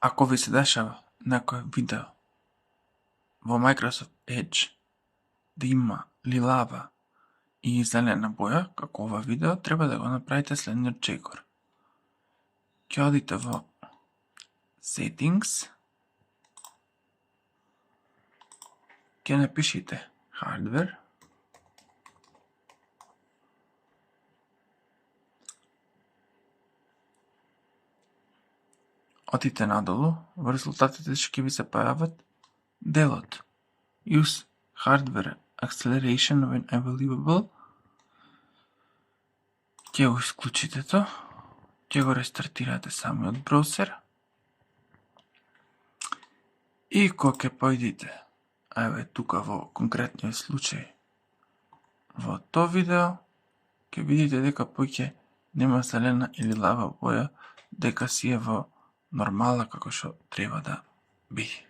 Ако ви се дешава некој видео во Microsoft Edge да има лилава и зелена боја, како ова видео, треба да го направите следниот чекор. Ќе одите во Settings, ќе напишите Hardware, одите надолу, во резултатите ќе ви се појават делот Use Hardware Acceleration when available. Ќе го исклучите тоа, ќе го рестартирате самиот браузер и кога ќе појдите, еве тука во конкретниот случај, во тоа видео, ќе видите дека поќе нема зелена или лава боја, дека си е во нормала како што треба да биде.